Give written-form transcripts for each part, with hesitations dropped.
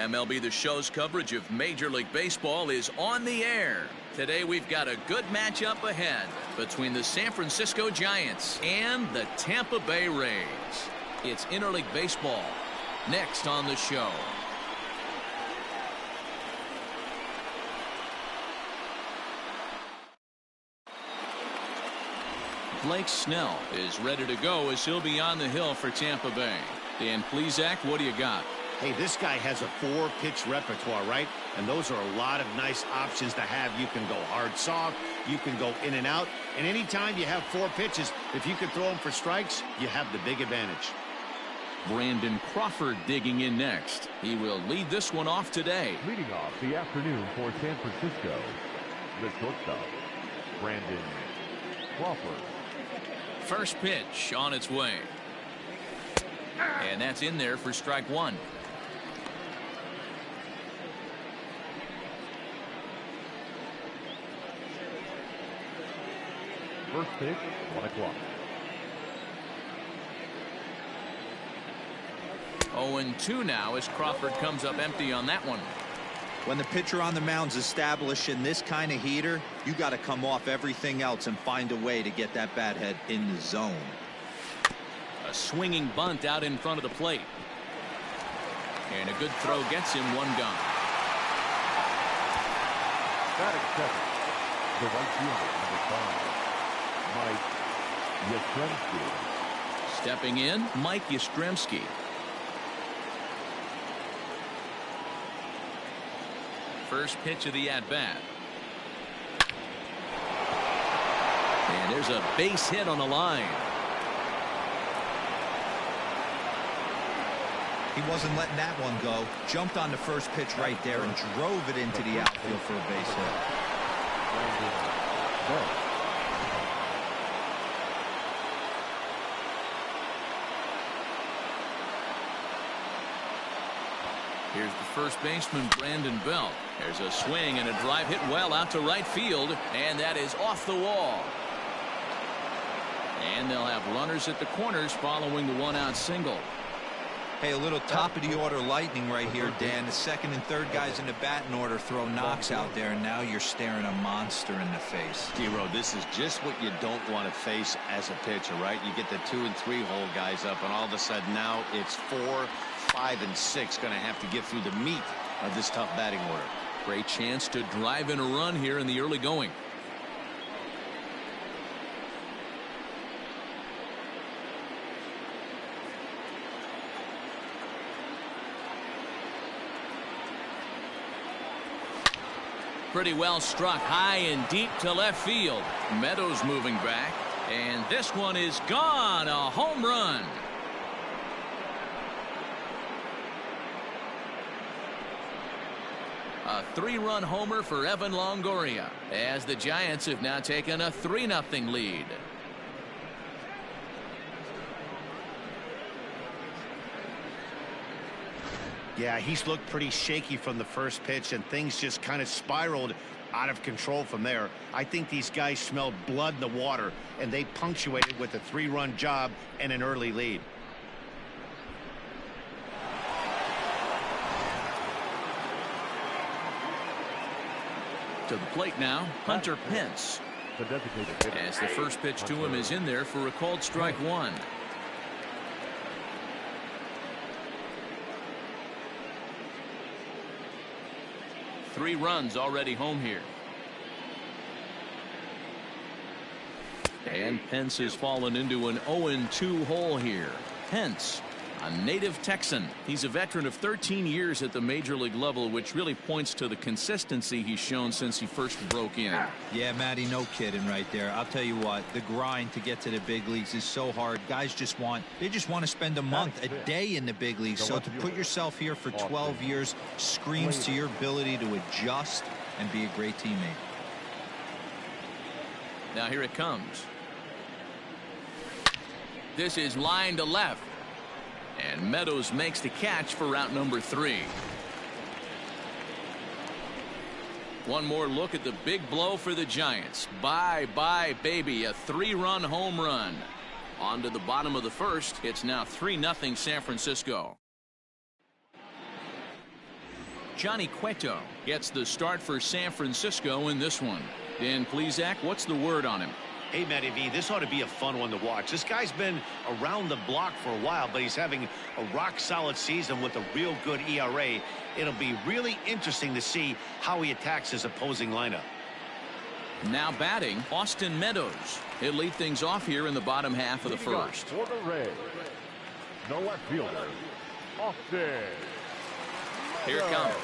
MLB The Show's coverage of Major League Baseball is on the air. Today we've got a good matchup ahead between the San Francisco Giants and the Tampa Bay Rays. It's interleague baseball next on the show. Blake Snell is ready to go as he'll be on the hill for Tampa Bay. Dan Plesac, what do you got? Hey, this guy has a 4-pitch repertoire, right? And those are a lot of nice options to have. You can go hard, soft. You can go in and out. And anytime you have 4 pitches, if you can throw them for strikes, you have the big advantage. Brandon Crawford digging in next. He will lead this one off today. Leading off the afternoon for San Francisco, the shortstop, Brandon Crawford. First pitch on its way. And that's in there for strike one. First pitch, 1 o'clock. 0-2 now as Crawford comes up empty on that one. When the pitcher on the mound's establishing this kind of heater, you got to come off everything else and find a way to get that bat head in the zone. A swinging bunt out in front of the plate. And a good throw gets him one gone. Batting second, the right fielder, number 5, Mike Yastrzemski. Stepping in, Mike Yastrzemski. First pitch of the at-bat. And there's a base hit on the line. He wasn't letting that one go. Jumped on the first pitch right there and drove it into the outfield for a base hit. Here's the first baseman, Brandon Belt. There's a swing and a drive hit well out to right field, and that is off the wall. And they'll have runners at the corners following the one-out single. Hey, a little top of the order lightning right here, Dan. The second and third guys in the batting order throw knocks out there, and now you're staring a monster in the face. Hero, this is just what you don't want to face as a pitcher, right? You get the 2 and 3 hole guys up, and all of a sudden now it's 4, 5, and 6 going to have to get through the meat of this tough batting order. Great chance to drive in a run here in the early going. Pretty well struck high and deep to left field. Meadows moving back, and this one is gone. A home run. A 3-run homer for Evan Longoria as the Giants have now taken a 3-0 lead. Yeah, he's looked pretty shaky from the first pitch, and things just kind of spiraled out of control from there. I think these guys smelled blood in the water, and they punctuated with a 3-run job and an early lead. To the plate now, Hunter Pence. As the first pitch to him is in there for a called strike one. Three runs already home here. And Pence has fallen into an 0-2 hole here. Pence, a native Texan. He's a veteran of 13 years at the major league level, which really points to the consistency he's shown since he first broke in. Yeah, Matty, no kidding right there. I'll tell you what, the grind to get to the big leagues is so hard. Guys just want to spend a month, a day in the big leagues. So to put yourself here for 12 years screams to your ability to adjust and be a great teammate. Now here it comes. This is line to left. And Meadows makes the catch for route number 3. One more look at the big blow for the Giants. Bye bye baby, a 3-run home run. On to the bottom of the first. It's now 3-0 San Francisco. Johnny Cueto gets the start for San Francisco in this one. Dan Plesac, what's the word on him? Hey, Matty V, this ought to be a fun one to watch. This guy's been around the block for a while, but he's having a rock-solid season with a real good ERA. It'll be really interesting to see how he attacks his opposing lineup. Now batting, Austin Meadows. He'll lead things off here in the bottom half of the first. For the Rays, the left fielder, Austin. Here it comes.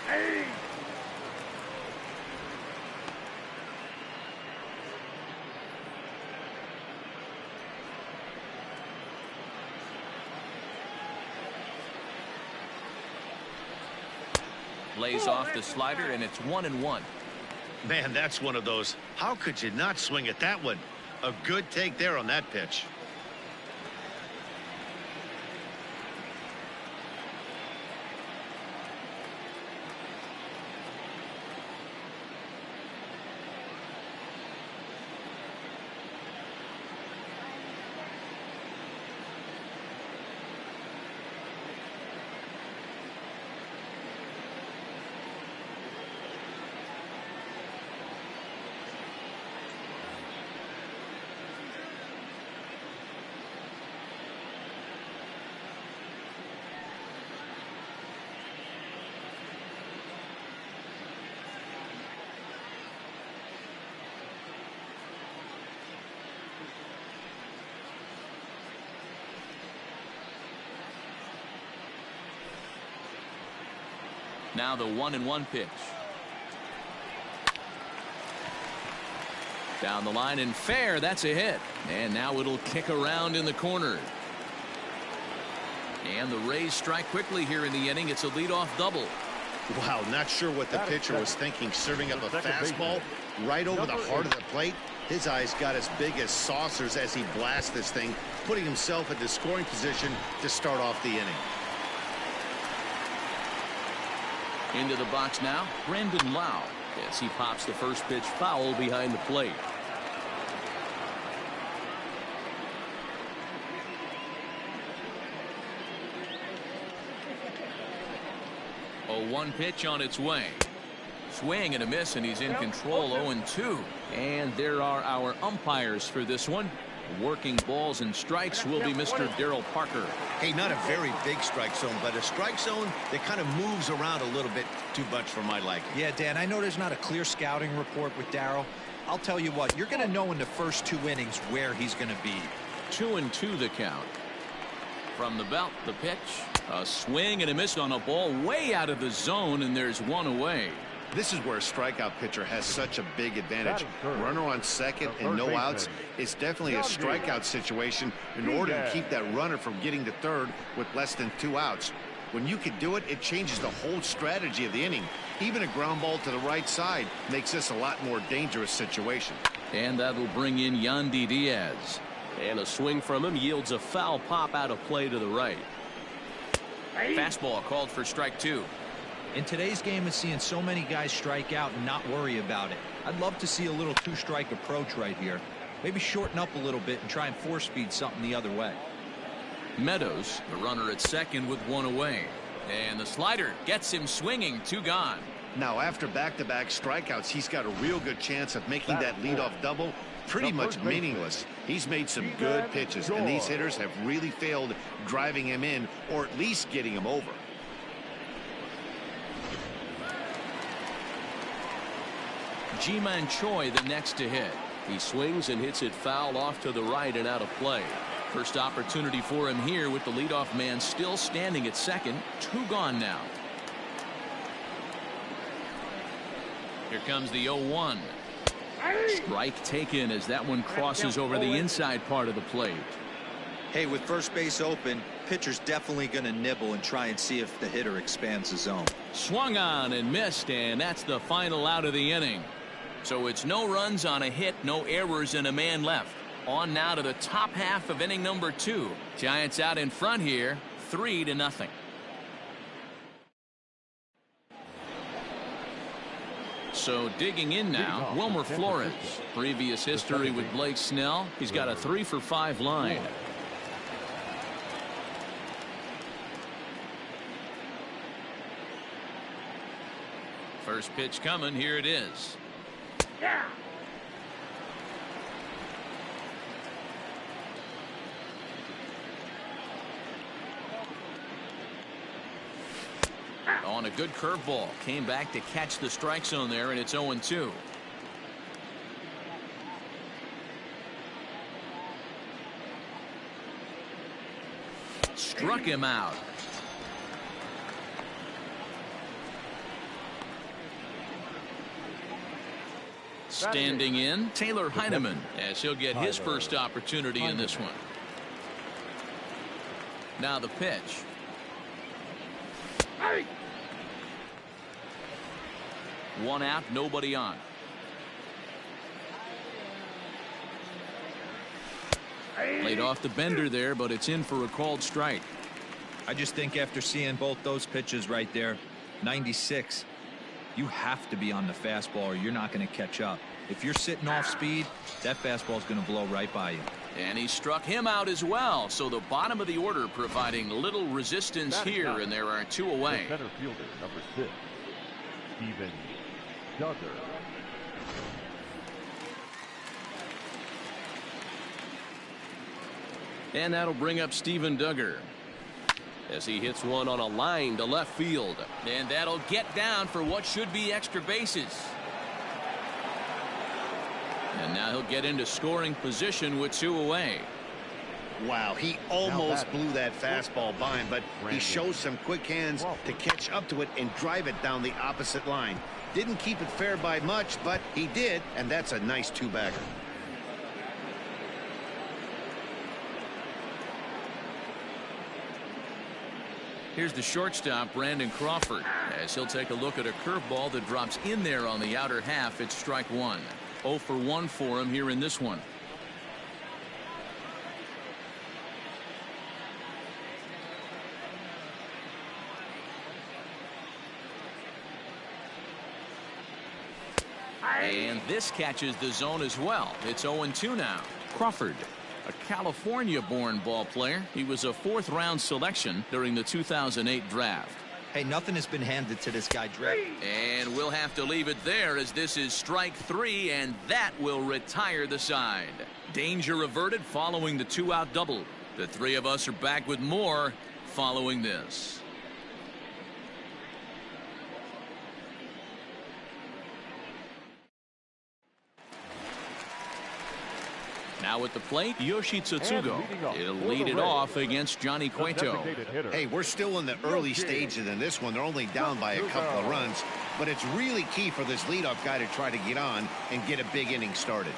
Hey! Lays off the slider, and it's 1-1. Man, that's one of those. How could you not swing at that one? A good take there on that pitch. Now the 1-1 pitch. Down the line and fair. That's a hit. And now it'll kick around in the corner. And the Rays strike quickly here in the inning. It's a leadoff double. Wow, not sure what the pitcher was thinking, serving up a fastball right over the heart of the plate. His eyes got as big as saucers as he blasts this thing, putting himself into scoring position to start off the inning. Into the box now, Brandon Lau, as he pops the first pitch foul behind the plate. A 1 pitch on its way. Swing and a miss, and he's in control. 0-2. And there are our umpires for this one. Working balls and strikes will be Mr. Darryl Parker. Hey, not a very big strike zone, but a strike zone that kind of moves around a little bit too much for my liking. Yeah, Dan, I know there's not a clear scouting report with Darryl. I'll tell you what, you're going to know in the first 2 innings where he's going to be. 2-2 the count. From the belt, the pitch. A swing and a miss on a ball way out of the zone, and there's one away. This is where a strikeout pitcher has such a big advantage. Runner on second and no outs. It's definitely a strikeout situation in order to keep that runner from getting to third with less than 2 outs. When you can do it, it changes the whole strategy of the inning. Even a ground ball to the right side makes this a lot more dangerous situation. And that'll bring in Yandy Diaz. And a swing from him yields a foul pop out of play to the right. Fastball called for strike 2. In today's game, it's seeing so many guys strike out and not worry about it. I'd love to see a little 2-strike approach right here. Maybe shorten up a little bit and try and 4-speed something the other way. Meadows, the runner at second with 1 away. And the slider gets him swinging. 2 gone. Now, after back-to-back strikeouts, he's got a real good chance of making that leadoff double pretty much meaningless. He's made some good pitches, and these hitters have really failed driving him in or at least getting him over. Ji-Man Choi the next to hit. He swings and hits it foul off to the right and out of play. First opportunity for him here with the leadoff man still standing at second. 2 gone now. Here comes the 0-1. Strike taken as that one crosses over the inside part of the plate. Hey, with first base open, pitcher's definitely going to nibble and try and see if the hitter expands the zone. Swung on and missed, and that's the final out of the inning. So it's no runs on a hit, no errors, and a man left. On now to the top half of inning number 2. Giants out in front here, 3-0. So digging in now, Wilmer Flores. Previous history with Blake Snell. He's got a 3-for-5 line. First pitch coming. Here it is. On a good curveball. Came back to catch the strike zone there, and it's 0-2. Struck him out. Standing in, Taylor Heineman, as he'll get his first opportunity in this one. Now the pitch. One out, nobody on. Laid off the bender there, but it's in for a called strike. I just think after seeing both those pitches right there, 96, you have to be on the fastball or you're not going to catch up. If you're sitting off speed, that fastball is going to blow right by you. And he struck him out as well. So the bottom of the order providing little resistance here, and there are 2 away. The center fielder, number 6, Steven Duggar. And that'll bring up Steven Duggar as he hits one on a line to left field. And that'll get down for what should be extra bases. And now he'll get into scoring position with 2 away. Wow, he almost blew that fastball by him, but he shows some quick hands to catch up to it and drive it down the opposite line. Didn't keep it fair by much, but he did, and that's a nice 2-bagger. Here's the shortstop, Brandon Crawford, as he'll take a look at a curveball that drops in there on the outer half. It's strike 1. 0 for 1 for him here in this one. And this catches the zone as well. It's 0-2 now. Crawford, a California-born ball player. He was a 4th-round selection during the 2008 draft. Hey, nothing has been handed to this guy, Drake. And we'll have to leave it there as this is strike 3, and that will retire the side. Danger averted following the 2-out double. The 3 of us are back with more following this. Now at the plate, Yoshi Tsutsugo. He'll lead it off against Johnny Cueto. Hey, we're still in the early stages in this one. They're only down by a couple of runs, but it's really key for this leadoff guy to try to get on and get a big inning started.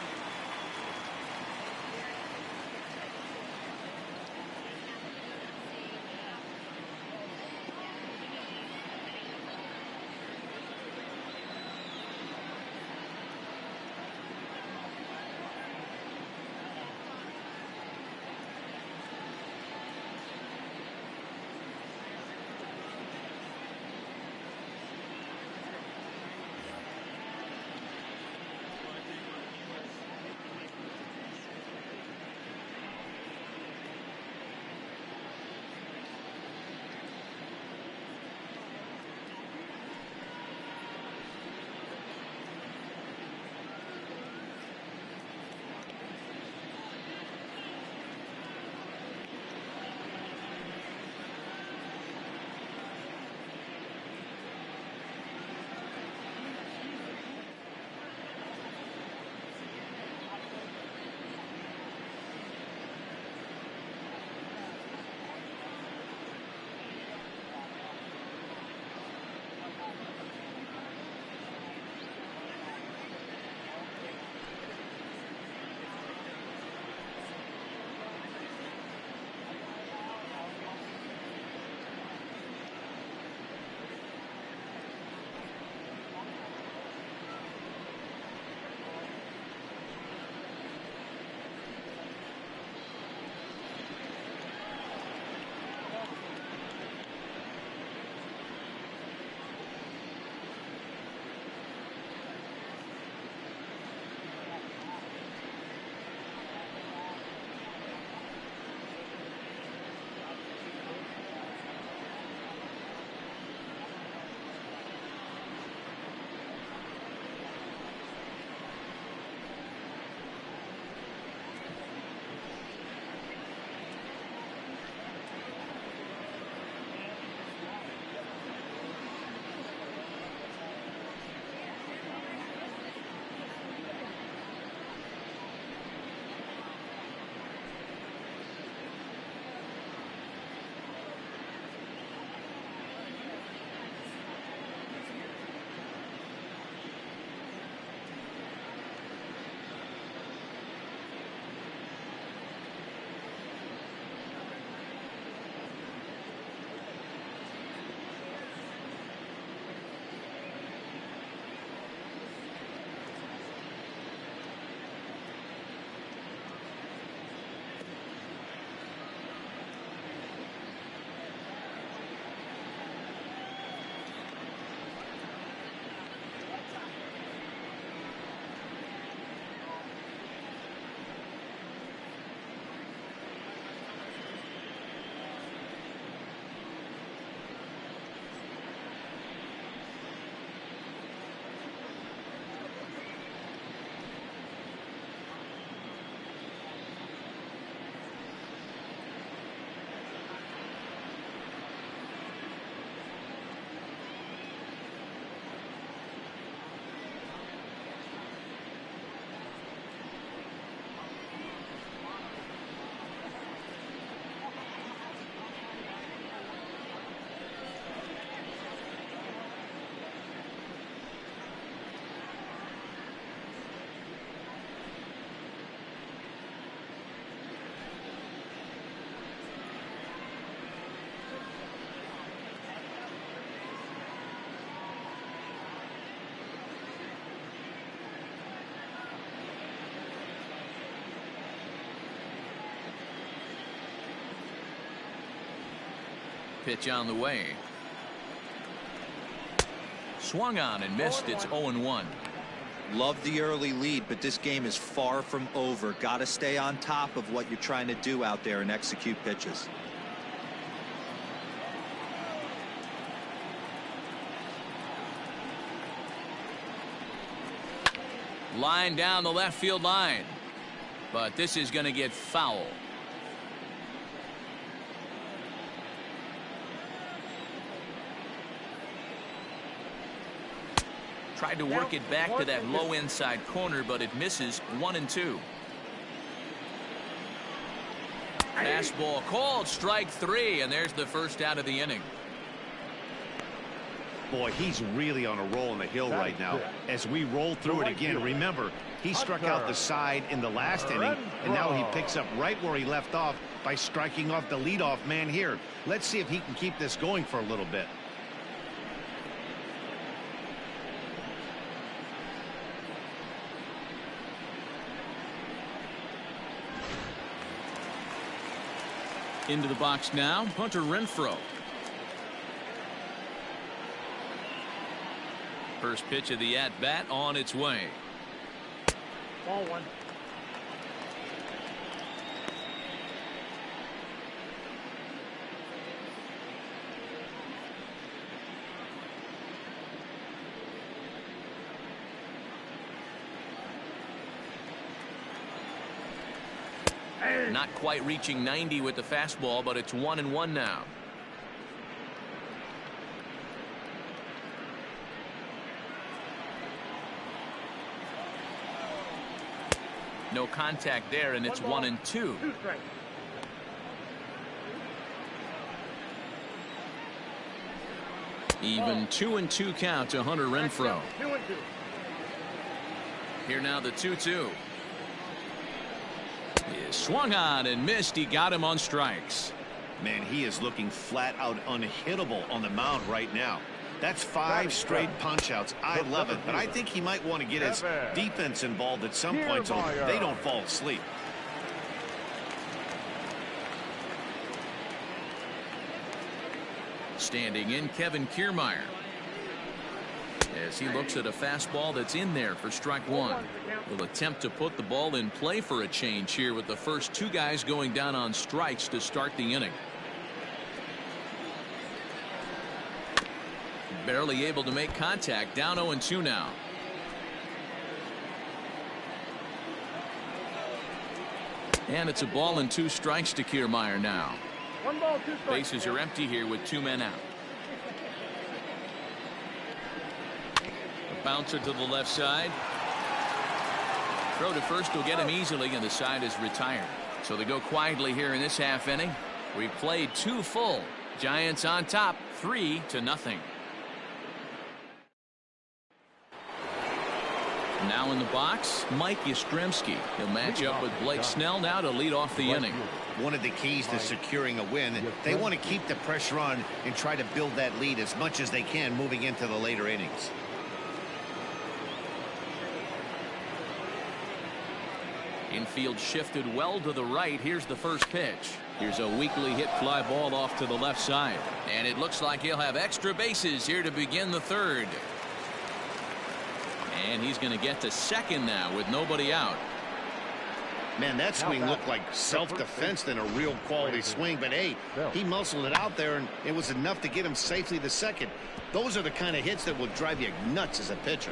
Pitch on the way. Swung on and missed. It's 0-1. Love the early lead, but this game is far from over. Got to stay on top of what you're trying to do out there and execute pitches. Line down the left field line, but this is going to get foul. Tried to work it back to that low inside corner, but it misses. 1-2. Fastball called, strike 3, and there's the first out of the inning. Boy, he's really on a roll in the hill right now. As we roll through it again, remember, he struck out the side in the last inning, and now he picks up right where he left off by striking off the leadoff man here. Let's see if he can keep this going for a little bit. Into the box now, Hunter Renfroe. First pitch of the at-bat on its way. Ball 1. Not quite reaching 90 with the fastball, but it's 1-1 now. No contact there, and it's 1-2. 2 strikes. Even 2-2 count to Hunter Renfroe. 2-2. Here now the 2-2. Is swung on and missed. He got him on strikes. Man, he is looking flat out unhittable on the mound right now. That's 5 straight punch-outs. I love it, but I think he might want to get his defense involved at some point so they don't fall asleep. Standing in, Kevin Kiermaier, as he looks at a fastball that's in there for strike 1. Will attempt to put the ball in play for a change here with the first 2 guys going down on strikes to start the inning. Barely able to make contact. Down 0-2 now. And it's a ball and 2 strikes to Kiermaier now. 1 ball, 2 strikes. Bases are empty here with 2 men out. A bouncer to the left side. Throw to first will get him easily, and the side is retired. So they go quietly here in this half inning. We played 2 full. Giants on top, 3-0. Now in the box, Mike Yastrzemski. He'll match up with Blake Snell now to lead off the inning. One of the keys to securing a win, they want to keep the pressure on and try to build that lead as much as they can moving into the later innings. Infield shifted well to the right. Here's the first pitch. Here's a weakly hit fly ball off to the left side. And it looks like he'll have extra bases here to begin the 3rd. And he's going to get to second now with nobody out. Man, that swing looked like self-defense than a real quality swing. But, hey, he muscled it out there, and it was enough to get him safely to second. Those are the kind of hits that will drive you nuts as a pitcher.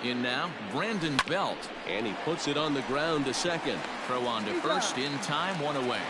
In now, Brandon Belt. And he puts it on the ground to second. Throw on to first in time, 1 away.